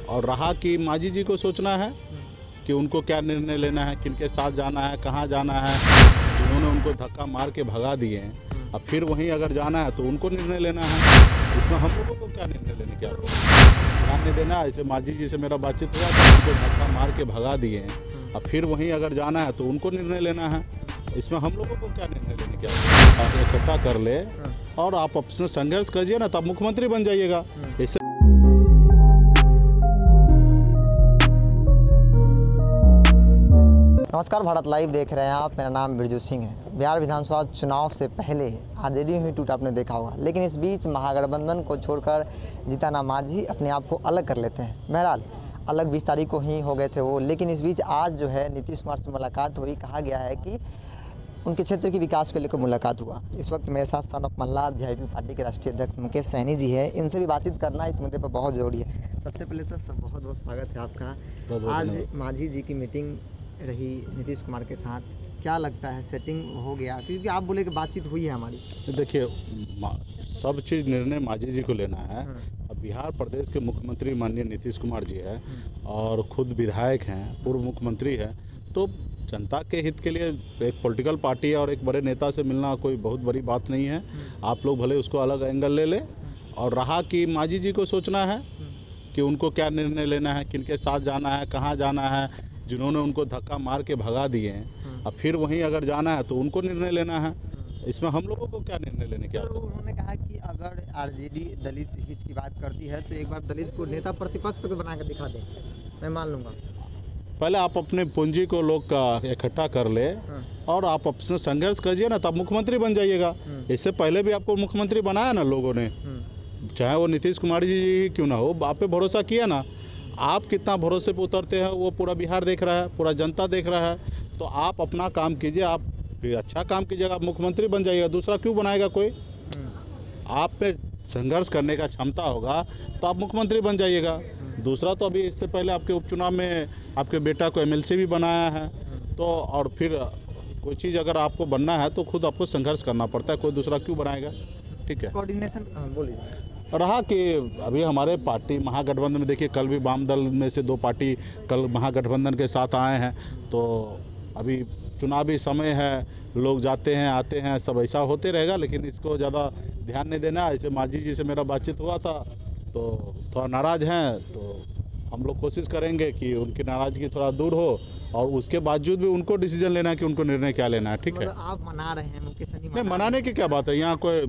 और रहा कि मांझी जी को सोचना है कि उनको क्या निर्णय लेना है, किनके साथ जाना है, कहाँ जाना है। जिन्होंने उनको धक्का मार के भगा दिए हैं, अब फिर वहीं अगर जाना है तो उनको निर्णय लेना है। इसमें हम लोगों को क्या निर्णय लेने की ध्यान नहीं देना। ऐसे मांझी जी से मेरा बातचीत हुआ था, उनको धक्का मार के भगा दिए हैं, अब फिर वहीं अगर जाना है तो उनको निर्णय लेना है। इसमें हम लोगों को क्या निर्णय लेने की आप इकट्ठा कर ले और आप अपने संघर्ष करिए ना, तब मुख्यमंत्री बन जाइएगा। इससे नमस्कार, भारत लाइव देख रहे हैं आप। मेरा नाम बिरजू सिंह है। बिहार विधानसभा चुनाव से पहले आरजेडी में टूट आपने देखा होगा, लेकिन इस बीच महागठबंधन को छोड़कर जीतन मांझी अपने आप को अलग कर लेते हैं। बहरहाल अलग 20 तारीख को ही हो गए थे वो, लेकिन इस बीच आज जो है नीतीश कुमार से मुलाकात हुई। कहा गया है कि उनके क्षेत्र के विकास को लेकर मुलाकात हुआ। इस वक्त मेरे साथ son of Malla VIP party के राष्ट्रीय अध्यक्ष मुकेश सहनी जी है। इनसे भी बातचीत करना इस मुद्दे पर बहुत ज़रूरी है। सबसे पहले तो बहुत बहुत स्वागत है आपका। आज मांझी जी की मीटिंग रही नीतीश कुमार के साथ, क्या लगता है सेटिंग हो गया? क्योंकि आप बोले कि बातचीत हुई है हमारी। देखिए, सब चीज़ निर्णय मांझी जी को लेना है। अब बिहार प्रदेश के मुख्यमंत्री माननीय नीतीश कुमार जी है और खुद विधायक हैं, पूर्व मुख्यमंत्री हैं, तो जनता के हित के लिए एक पॉलिटिकल पार्टी और एक बड़े नेता से मिलना कोई बहुत बड़ी बात नहीं है। आप लोग भले उसको अलग एंगल ले लें। और रहा कि मांझी जी को सोचना है कि उनको क्या निर्णय लेना है, किनके साथ जाना है, कहाँ जाना है। जिन्होंने उनको धक्का मार के भगा दिए हैं, अब फिर वहीं अगर जाना है तो उनको निर्णय लेना है। इसमें हम लोगों को क्या निर्णय लेने की उन्होंने कहा कि अगर आरजेडी दलित हित की बात करती है तो एक बार दलित को नेता प्रतिपक्ष तक बना कर दिखा दे, मैं मान लूँगा। पहले आप अपने पूंजी को लोग का इकट्ठा कर ले और आप अपने संघर्ष करिए ना, तब मुख्यमंत्री बन जाइएगा। इससे पहले भी आपको मुख्यमंत्री बनाया ना लोगों ने, चाहे वो नीतीश कुमार जी क्यों ना हो, आप पे भरोसा किया ना। आप कितना भरोसे पे उतरते हैं वो पूरा बिहार देख रहा है, पूरा जनता देख रहा है। तो आप अपना काम कीजिए, आप फिर अच्छा काम कीजिएगा, आप मुख्यमंत्री बन जाइएगा। दूसरा क्यों बनाएगा कोई? आप पे संघर्ष करने का क्षमता होगा तो आप मुख्यमंत्री बन जाइएगा। दूसरा तो अभी इससे पहले आपके उपचुनाव में आपके बेटा को एमएलसी भी बनाया है, तो और फिर कोई चीज़ अगर आपको बनना है तो खुद आपको संघर्ष करना पड़ता है, कोई दूसरा क्यों बनाएगा? ठीक है, कोऑर्डिनेशन बोलिए। रहा कि अभी हमारे पार्टी महागठबंधन में, देखिए कल भी वाम दल में से 2 पार्टी कल महागठबंधन के साथ आए हैं। तो अभी चुनावी समय है, लोग जाते हैं आते हैं, सब ऐसा होते रहेगा, लेकिन इसको ज़्यादा ध्यान नहीं देना। ऐसे मांझी जी से मेरा बातचीत हुआ था तो थोड़ा नाराज़ हैं, तो हम लोग कोशिश करेंगे कि उनकी नाराज़गी थोड़ा दूर हो और उसके बावजूद भी उनको डिसीजन लेना है कि उनको निर्णय क्या लेना है। ठीक है, आप मना रहे हैं मुकेश सहनी? नहीं, मनाने की क्या बात है? यहाँ कोई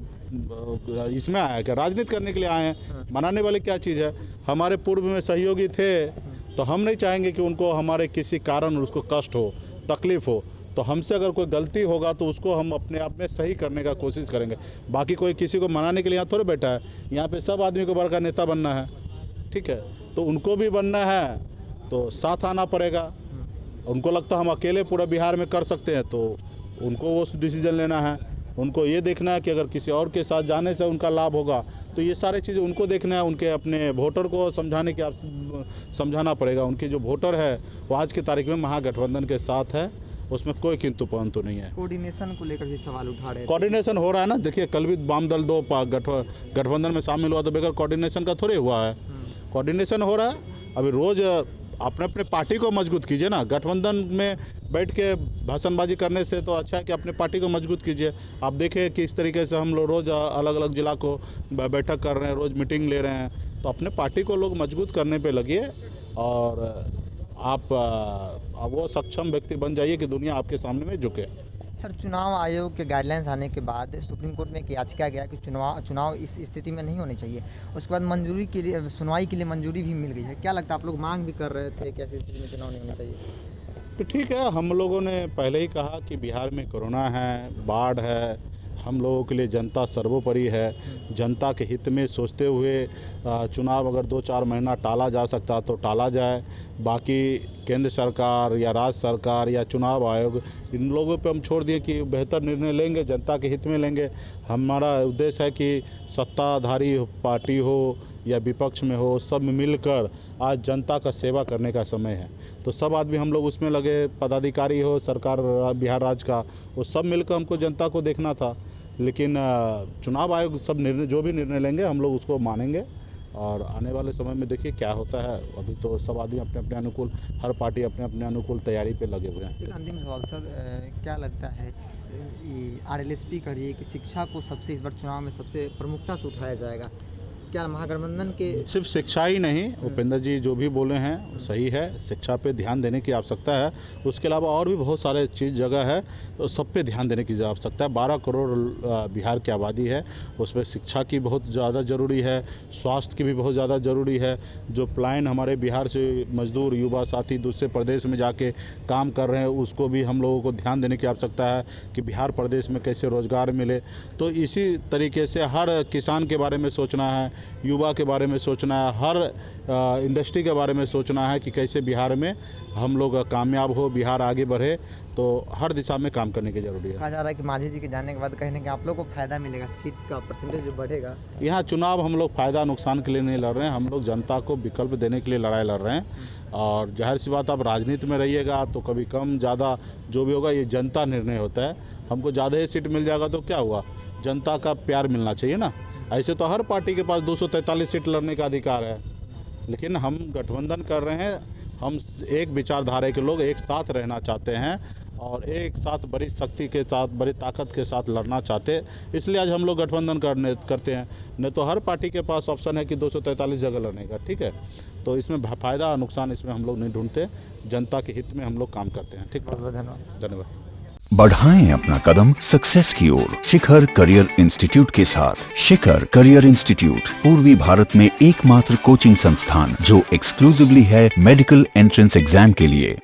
इसमें आया है क्या? राजनीति करने के लिए आए हैं, मनाने वाली क्या चीज़ है? हमारे पूर्व में सहयोगी थे, तो हम नहीं चाहेंगे कि उनको हमारे किसी कारण उसको कष्ट हो, तकलीफ़ हो। तो हमसे अगर कोई गलती होगा तो उसको हम अपने आप में सही करने का कोशिश करेंगे। बाकी कोई किसी को मनाने के लिए यहाँ थोड़े बैठा है। यहाँ पे सब आदमी को बड़ा नेता बनना है, ठीक है, तो उनको भी बनना है तो साथ आना पड़ेगा। उनको लगता है हम अकेले पूरा बिहार में कर सकते हैं, तो उनको वो डिसीजन लेना है। उनको ये देखना है कि अगर किसी और के साथ जाने से उनका लाभ होगा, तो ये सारी चीज़ें उनको देखना है। उनके अपने वोटर को समझाना पड़ेगा। उनके जो वोटर है वो आज की तारीख में महागठबंधन के साथ है, उसमें कोई किंतु परंतु नहीं है। कोऑर्डिनेशन को लेकर भी सवाल उठा रहे हैं। कोऑर्डिनेशन हो रहा है ना, देखिए कल भी वाम दल 2 गठबंधन में शामिल हुआ, तो बगैर कोऑर्डिनेशन का थोड़े हुआ है। कोऑर्डिनेशन हो रहा है। अभी रोज़ अपने अपने पार्टी को मजबूत कीजिए ना। गठबंधन में बैठ के भाषणबाजी करने से तो अच्छा है कि अपने पार्टी को मजबूत कीजिए। आप देखें कि इस तरीके से हम लोग रोज़ अलग अलग जिला को बैठक कर रहे हैं, रोज़ मीटिंग ले रहे हैं, तो अपने पार्टी को लोग मजबूत करने पे लगिए और आप वो सक्षम व्यक्ति बन जाइए कि दुनिया आपके सामने में झुके। सर, चुनाव आयोग के गाइडलाइंस आने के बाद सुप्रीम कोर्ट में एक याचिका गया कि चुनाव इस स्थिति में नहीं होनी चाहिए। उसके बाद मंजूरी के लिए, सुनवाई के लिए मंजूरी भी मिल गई है। क्या लगता है, आप लोग मांग भी कर रहे थे कि ऐसी स्थिति में चुनाव नहीं होना चाहिए? तो ठीक है, हम लोगों ने पहले ही कहा कि बिहार में कोरोना है, बाढ़ है, हम लोगों के लिए जनता सर्वोपरि है। जनता के हित में सोचते हुए चुनाव अगर 2-4 महीना टाला जा सकता तो टाला जाए। बाकी केंद्र सरकार या राज्य सरकार या चुनाव आयोग, इन लोगों पे हम छोड़ दिए कि बेहतर निर्णय लेंगे, जनता के हित में लेंगे। हमारा उद्देश्य है कि सत्ताधारी पार्टी हो या विपक्ष में हो, सब मिलकर आज जनता का सेवा करने का समय है। तो सब आदमी हम लोग उसमें लगे, पदाधिकारी हो, सरकार बिहार राज्य का, वो सब मिलकर हमको जनता को देखना था। लेकिन चुनाव आयोग सब निर्णय, जो भी निर्णय लेंगे हम लोग उसको मानेंगे और आने वाले समय में देखिए क्या होता है। अभी तो सब आदमी अपने अपने अनुकूल, हर पार्टी अपने अपने अनुकूल तैयारी पे लगे हुए हैं। एक अंतिम सवाल सर, क्या लगता है ये आरएलएसपी कह रही है कि शिक्षा को सबसे इस बार चुनाव में सबसे प्रमुखता से उठाया जाएगा, क्या महागठबंधन के सिर्फ शिक्षा ही नहीं, उपेंद्र जी जो भी बोले हैं वो सही है, शिक्षा पे ध्यान देने की आवश्यकता है। उसके अलावा और भी बहुत सारे चीज़ जगह है, तो सब पे ध्यान देने की आवश्यकता है। 12 करोड़ बिहार की आबादी है, उसमें शिक्षा की बहुत ज़्यादा ज़रूरी है, स्वास्थ्य की भी बहुत ज़्यादा ज़रूरी है। जो पलायन हमारे बिहार से मजदूर युवा साथी दूसरे प्रदेश में जाके काम कर रहे हैं, उसको भी हम लोगों को ध्यान देने की आवश्यकता है कि बिहार प्रदेश में कैसे रोज़गार मिले। तो इसी तरीके से हर किसान के बारे में सोचना है, युवा के बारे में सोचना है, हर इंडस्ट्री के बारे में सोचना है कि कैसे बिहार में हम लोग कामयाब हो, बिहार आगे बढ़े। तो हर दिशा में काम करने की ज़रूरी है। कहा जा रहा है कि मांझी जी के जाने के बाद कहीं ना कहीं आप लोग को फायदा मिलेगा, सीट का परसेंटेज जो बढ़ेगा। यहाँ चुनाव हम लोग फ़ायदा नुकसान के लिए नहीं लड़ रहे हैं, हम लोग जनता को विकल्प देने के लिए लड़ाई लड़ रहे हैं। और जाहिर सी बात, आप राजनीति में रहिएगा तो कभी कम ज़्यादा जो भी होगा ये जनता निर्णय होता है। हमको ज़्यादा ही सीट मिल जाएगा तो क्या हुआ, जनता का प्यार मिलना चाहिए ना। ऐसे तो हर पार्टी के पास 243 सीट लड़ने का अधिकार है, लेकिन हम गठबंधन कर रहे हैं। हम एक विचारधारा के लोग एक साथ रहना चाहते हैं और एक साथ बड़ी शक्ति के साथ, बड़ी ताकत के साथ लड़ना चाहते हैं, इसलिए आज हम लोग गठबंधन करते हैं। नहीं तो हर पार्टी के पास ऑप्शन है कि 243 जगह लड़ने का, ठीक है। तो इसमें फ़ायदा नुकसान इसमें हम लोग नहीं ढूंढते, जनता के हित में हम लोग काम करते हैं। ठीक, बहुत बहुत धन्यवाद। धन्यवाद। बढ़ाएं अपना कदम सक्सेस की ओर शिखर करियर इंस्टीट्यूट के साथ। शिखर करियर इंस्टीट्यूट पूर्वी भारत में एकमात्र कोचिंग संस्थान जो एक्सक्लूसिवली है मेडिकल एंट्रेंस एग्जाम के लिए।